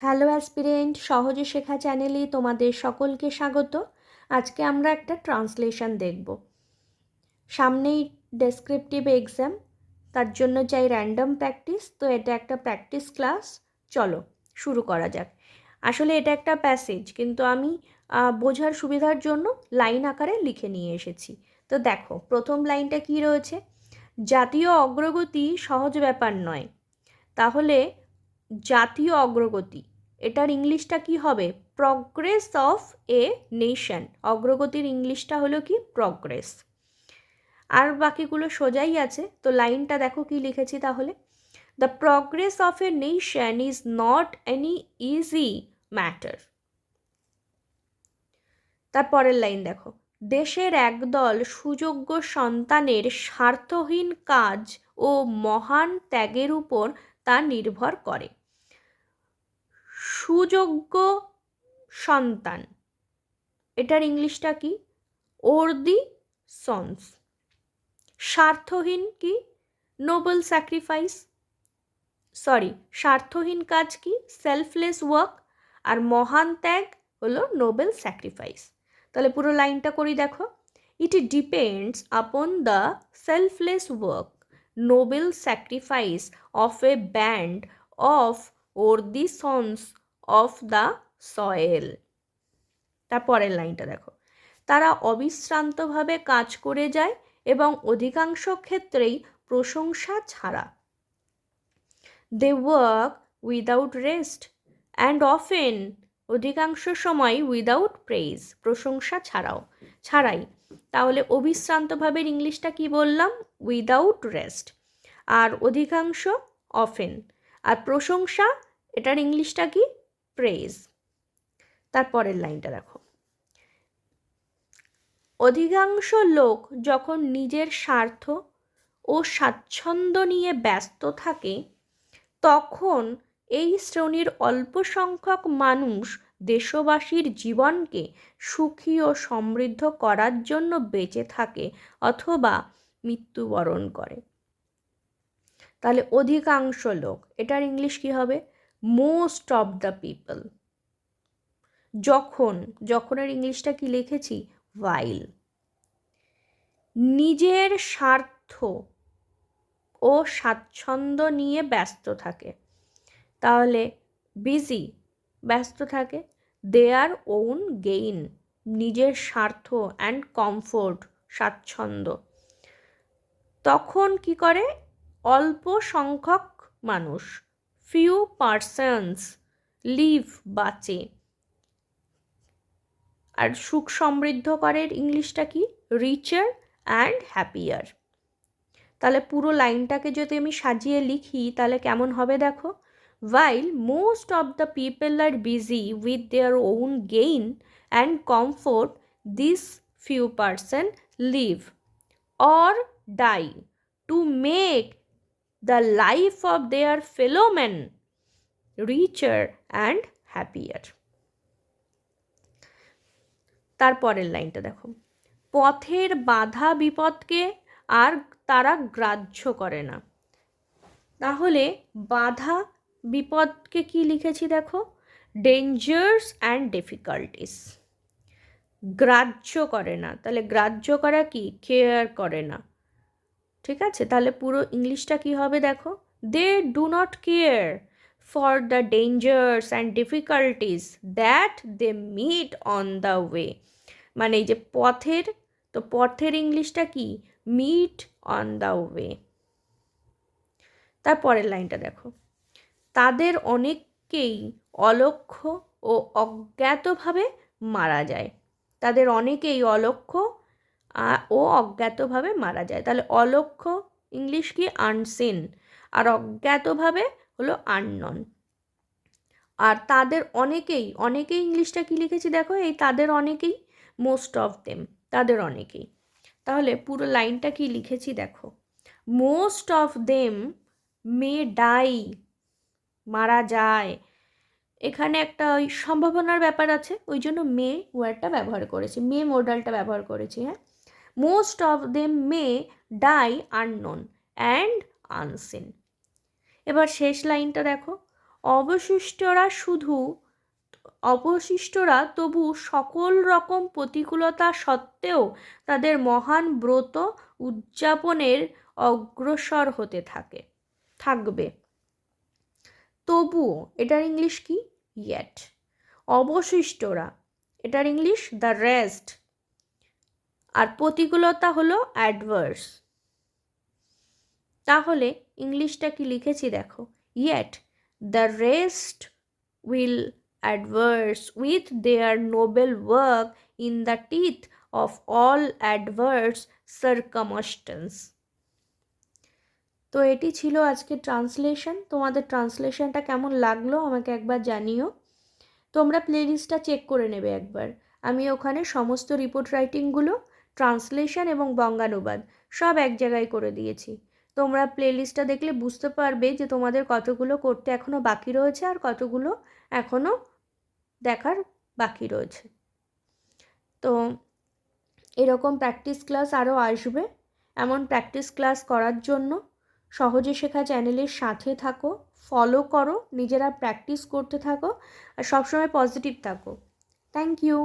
Hello aspirant, সহজে শেখা চ্যানেলে তোমাদের সকলকে স্বাগত। আজকে আমরা একটা ট্রান্সলেশন দেখব। সামনেই ডেসক্রিপটিভ এক্সাম, তার জন্য চাই র্যান্ডম প্র্যাকটিস। তো এটা একটা প্র্যাকটিস ক্লাস। চলো শুরু করা যাক। আসলে এটা একটা প্যাসেজ, কিন্তু আমি বোঝার সুবিধার জন্য লাইন আকারে লিখে নিয়ে এসেছি। তো দেখো, প্রথম লাইনটা কি রয়েছে? জাতীয় অগ্রগতি সহজ ব্যাপার নয়। তাহলে জাতীয় অগ্রগতি, এটার ইংলিশটা কি হবে? Progress of a nation. অগ্রগতির ইংলিশটা হলো কি? প্রগ্রেস। আর বাকিগুলো সোজাই আছে। তো লাইনটা দেখো কি লিখেছি তাহলে। The progress of a nation is not any easy matter. তারপরের লাইন দেখো, দেশের একদল সুযোগ্য সন্তানের স্বার্থহীন কাজ ও মহান ত্যাগের উপর তা নির্ভর করে। সুযোগ্য সন্তান, এটার ইংলিশটা কি? Worthy sons. স্বার্থহীন কি? Nobel sacrifice. স্বার্থহীন কাজ কি? Selfless work. আর মহান ত্যাগ হলো নোবেল স্যাক্রিফাইস। তাহলে পুরো লাইনটা করি দেখো। It depends upon the selfless work, Nobel sacrifice of a band of worthy sons of the soil. তারপরের লাইনটা দেখো, তারা অবিশ্রান্তভাবে কাজ করে যায় এবং অধিকাংশ ক্ষেত্রেই প্রশংসা ছাড়া। They work without rest and often, অধিকাংশ সময় উইদাউট প্রেইজ, প্রশংসা ছাড়াই। তাহলে অবিশ্রান্তভাবে ইংলিশটা কি বললাম? Without rest. আর অধিকাংশ অফেন। আর প্রশংসা, এটার ইংলিশটা কি? প্রেইজ। তারপরের লাইনটা দেখো, অধিকাংশ লোক যখন নিজের স্বার্থ ও স্বাচ্ছন্দ্য নিয়ে ব্যস্ত থাকে, তখন এই শ্রেণীর অল্প সংখ্যক মানুষ দেশবাসীর জীবনকে সুখী ও সমৃদ্ধ করার জন্য বেঁচে থাকে অথবা মৃত্যুবরণ করে। তাহলে অধিকাংশ লোক, এটার ইংলিশ কি হবে? Most of the people. যখনের ইংলিশটা কি লিখেছি? while। নিজের স্বার্থ ও স্বাচ্ছন্দ্য নিয়ে ব্যস্ত থাকে, তাহলে বিজি, ব্যস্ত থাকে। দেয়ার ওন গেইন, নিজের স্বার্থ অ্যান্ড কমফোর্ট, স্বাচ্ছন্দ্য। তখন কি করে? অল্প সংখ্যক মানুষ, ফিউ পার্সনস, লিভ, বাঁচে। আর সুখ সমৃদ্ধ করের ইংলিশটা কি? রিচার অ্যান্ড হ্যাপিয়ার। তাহলে পুরো লাইনটাকে যদি আমি সাজিয়ে লিখি তাহলে কেমন হবে দেখো। while most of the people are busy with their own gain and comfort, these few person live or die to make the life of their fellow men richer and happier. তারপরের লাইনটা দেখো, পথের বাধা বিপদকে আর তারা গ্রাহ্য করে না। তাহলে বাধা বিপদকে কি লিখেছি দেখো? Dangers and difficulties. গ্রাহ্য করে না, তাহলে গ্রাহ্য করা কি? কেয়ার করে না। ঠিক আছে, তাহলে পুরো ইংলিশটা কি হবে দেখো। They do not care for the dangers and difficulties that they meet on the way. মানে এই যে পথের, তো পথের ইংলিশটা কি? Meet on the way. তারপরের লাইনটা দেখো, তাদের অনেককেই অলক্ষ্য ও অজ্ঞাতভাবে মারা যায়। তাদের অনেকেই অলক্ষ্য ও অজ্ঞাতভাবে মারা যায়। তাহলে অলক্ষ্য ইংলিশ কি? আনসিন। আর অজ্ঞাতভাবে হলো আননন। আর তাদের অনেকেই ইংলিশটা কি লিখেছি দেখো, এই তাদের অনেকেই, মোস্ট অফ দেম, তাদের অনেকেই। তাহলে পুরো লাইনটা কি লিখেছি দেখো, most of them may die, মারা যায়। এখানে একটা ওই সম্ভাবনার ব্যাপার আছে, ওই জন্য মে ওয়ার্ডটা ব্যবহার করেছি, মে মডালটা ব্যবহার করেছি। হ্যাঁ, most of them may die unknown and unseen. এবার শেষ লাইনটা দেখো, অবশিষ্টরা তবু সকল রকম প্রতিকূলতা সত্ত্বেও তাদের মহান ব্রত উদযাপনের অগ্রসর হতে থাকবে। তবুও, এটার ইংলিশ কি? ইয়েট। অবশিষ্টরা, এটার ইংলিশ দ্য রেস্ট। আর প্রতিকূলতা হলো অ্যাডভার্স। তাহলে ইংলিশটা কি লিখেছি দেখো, yet the rest will adverse with their noble work in the teeth of all adverse circumstance. তো এটি ছিল আজকে ট্রান্সলেশন। তোমাদের ট্রান্সলেশনটা কেমন লাগলো আমাকে একবার জানিও। তোমরা প্লেলিস্টটা চেক করে নেবে একবার। আমি ওখানে সমস্ত রিপোর্ট রাইটিংগুলো, ট্রান্সলেশন এবং বঙ্গানুবাদ সব এক জায়গায় করে দিয়েছি। তোমরা প্লেলিস্টটা দেখলে বুঝতে পারবে যে তোমাদের কতগুলো করতে এখনও বাকি রয়েছে আর কতগুলো এখনও দেখার বাকি রয়েছে। তো এরকম প্র্যাকটিস ক্লাস আরও আসবে। এমন প্র্যাকটিস ক্লাস করার জন্য সহজে শেখা চ্যানেলের সাথে থাকো, ফলো করো, নিজেরা প্র্যাকটিস করতে থাকো আর সবসময় পজিটিভ থাকো। Thank you.